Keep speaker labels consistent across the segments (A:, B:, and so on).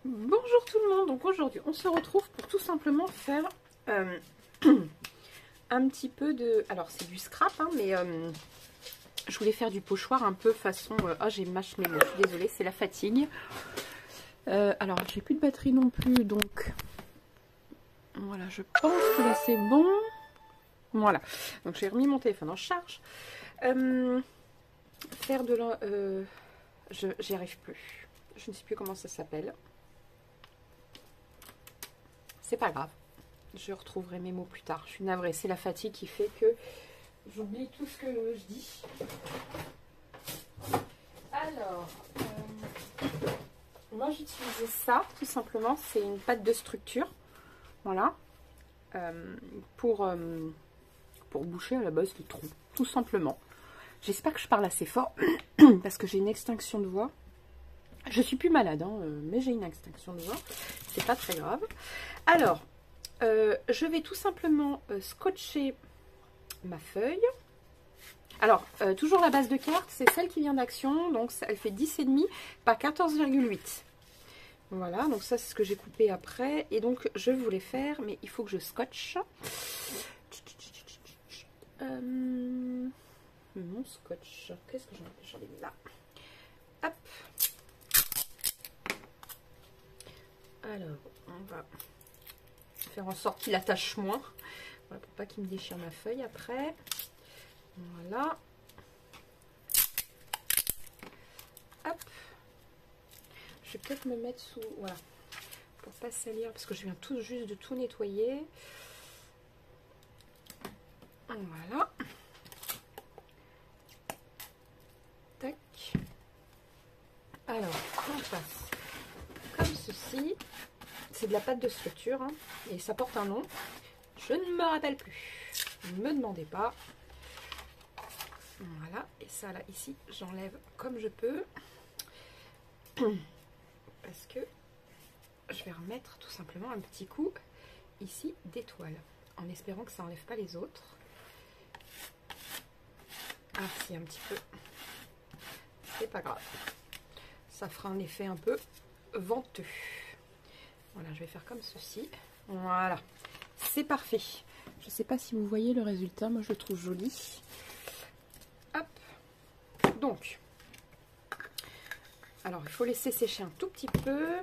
A: Bonjour tout le monde, donc aujourd'hui on se retrouve pour tout simplement faire un petit peu de... Alors c'est du scrap, hein, mais je voulais faire du pochoir un peu façon... Ah j'ai mâché mes mots, je suis désolée, c'est la fatigue. Alors j'ai plus de batterie non plus, donc voilà, je pense que là c'est bon. Voilà, donc j'ai remis mon téléphone en charge. Faire de la... j'y arrive plus, je ne sais plus comment ça s'appelle. C'est pas grave, je retrouverai mes mots plus tard. Je suis navrée, c'est la fatigue qui fait que j'oublie tout ce que je dis. Alors, moi j'utilisais ça tout simplement, c'est une pâte de structure, voilà, pour boucher à la base les trous, tout simplement. J'espère que je parle assez fort parce que j'ai une extinction de voix. Je suis plus malade, hein, mais j'ai une extinction de voix, c'est pas très grave. Alors, je vais tout simplement scotcher ma feuille. Alors, toujours la base de carte, c'est celle qui vient d'Action, donc elle fait 10,5 par 14,8. Voilà, donc ça c'est ce que j'ai coupé après. Et donc je voulais faire, mais il faut que je scotche. Mon scotch, qu'est-ce que j'en ai mis là? Hop. Alors, on va faire en sorte qu'il attache moins. Voilà, pour pas qu'il me déchire ma feuille après. Voilà. Hop. Je vais peut-être me mettre sous... Voilà. Pour pas salir, parce que je viens tout juste de tout nettoyer. Voilà. Tac. Alors, on passe comme ceci. C'est de la pâte de structure, hein, et ça porte un nom. Je ne me rappelle plus. Ne me demandez pas. Voilà. Et ça, là, ici, j'enlève comme je peux. Parce que je vais remettre tout simplement un petit coup ici d'étoile. En espérant que ça n'enlève pas les autres. Ah, si, un petit peu. C'est pas grave. Ça fera un effet un peu venteux. Voilà, je vais faire comme ceci. Voilà, c'est parfait. Je ne sais pas si vous voyez le résultat, moi je le trouve joli. Hop. Donc, alors il faut laisser sécher un tout petit peu.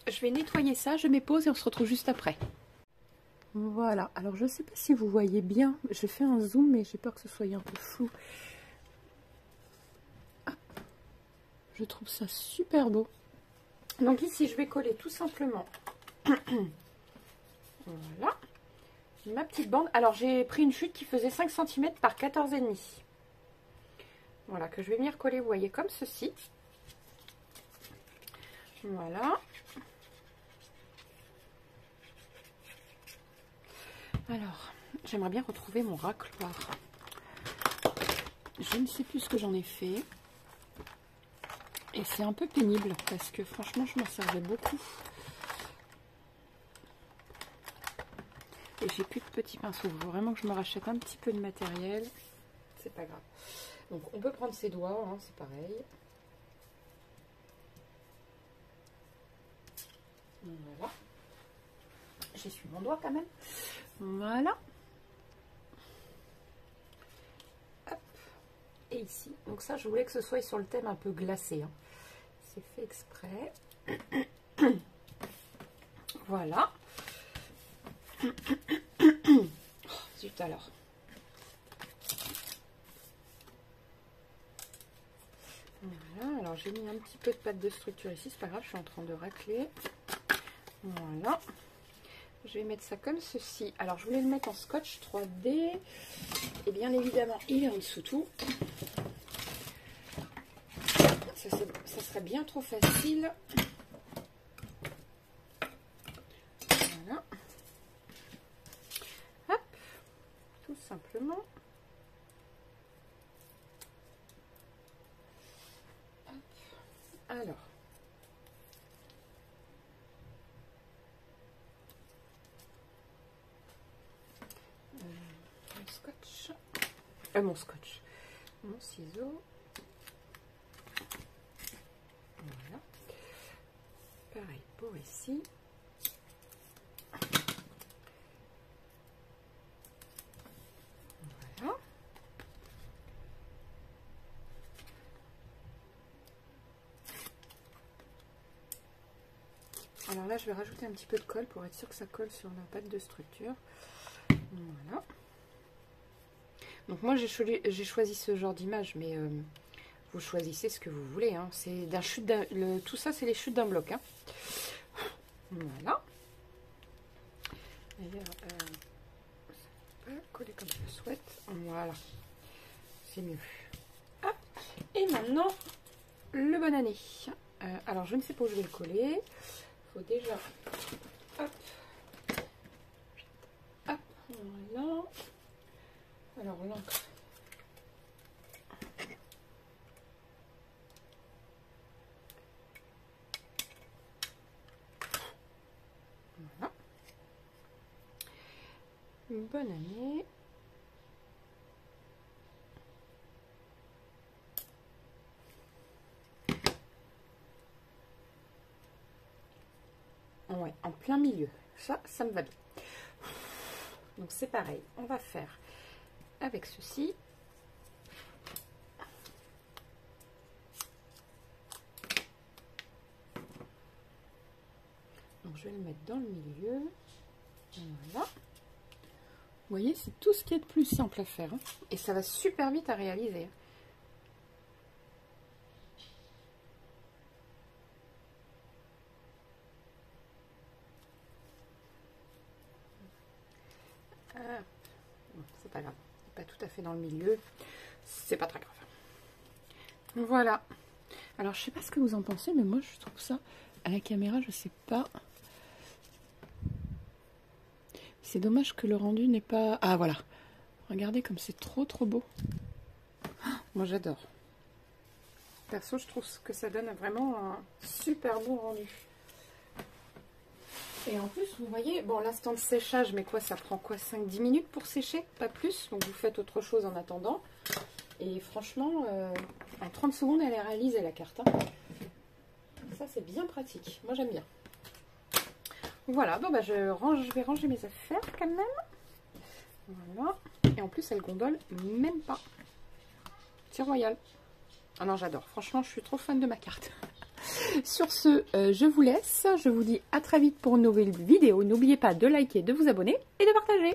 A: Je vais nettoyer ça, je mets pause et on se retrouve juste après. Voilà, alors je ne sais pas si vous voyez bien. Je fais un zoom, mais j'ai peur que ce soit un peu flou. Hop. Je trouve ça super beau. Donc ici, je vais coller tout simplement... Voilà, ma petite bande. Alors j'ai pris une chute qui faisait 5 cm par 14,5. Voilà, que je vais venir coller, vous voyez, comme ceci. Voilà. Alors, j'aimerais bien retrouver mon racloir. Je ne sais plus ce que j'en ai fait. Et c'est un peu pénible parce que franchement, je m'en servais beaucoup. Et j'ai plus de petits pinceaux. Il faut vraiment que je me rachète un petit peu de matériel. C'est pas grave. Donc on peut prendre ses doigts, hein, c'est pareil. Voilà. J'essuie mon doigt quand même. Voilà. Hop. Et ici. Donc ça, je voulais que ce soit sur le thème un peu glacé. Hein. C'est fait exprès. Voilà. Oh, zut alors. Voilà, alors j'ai mis un petit peu de pâte de structure ici, c'est pas grave, je suis en train de racler. Voilà. Je vais mettre ça comme ceci. Alors je voulais le mettre en scotch 3D. Et bien évidemment, il est en dessous tout. Ça serait bien trop facile. Voilà. Hop. Tout simplement. Hop. Alors. Mon scotch. Mon ciseau. Voilà. Pareil pour ici. Voilà. Alors là, je vais rajouter un petit peu de colle pour être sûr que ça colle sur la pâte de structure. Voilà. Donc moi, j'ai choisi ce genre d'image, mais vous choisissez ce que vous voulez. Hein. C'est d'un chute tout ça, c'est les chutes d'un bloc. Hein. Voilà. D'ailleurs, ça va pas coller comme je le souhaite. Voilà. C'est mieux. Hop. Et maintenant, le bonne année. Alors, je ne sais pas où je vais le coller. Il faut déjà... Hop. Hop. Voilà. Alors, l'encre. Voilà. Une bonne année. Ouais, en plein milieu. Ça me va bien. Donc, c'est pareil. On va faire avec ceci. Donc, je vais le mettre dans le milieu. Voilà. Vous voyez, c'est tout ce qui est de plus simple à faire. Hein. Et ça va super vite à réaliser. Bon, c'est pas grave. Pas tout à fait dans le milieu. C'est pas très grave. Voilà. Alors, je sais pas ce que vous en pensez, mais moi, je trouve ça... À la caméra, je sais pas... C'est dommage que le rendu n'est pas... Ah, voilà. Regardez comme c'est trop beau. Moi, j'adore. Perso, je trouve que ça donne vraiment un super bon rendu. Et en plus, vous voyez, bon, l'instant de séchage, mais quoi, ça prend quoi, 5-10 minutes pour sécher, pas plus. Donc, vous faites autre chose en attendant. Et franchement, en 30 secondes, elle est réalisée, la carte. Hein. Ça, c'est bien pratique. Moi, j'aime bien. Voilà, bon, bah, je vais ranger mes affaires quand même. Voilà. Et en plus, elle gondole même pas. C'est royal. Ah non, j'adore. Franchement, je suis trop fan de ma carte. Sur ce, je vous laisse. Je vous dis à très vite pour une nouvelle vidéo. N'oubliez pas de liker, de vous abonner et de partager.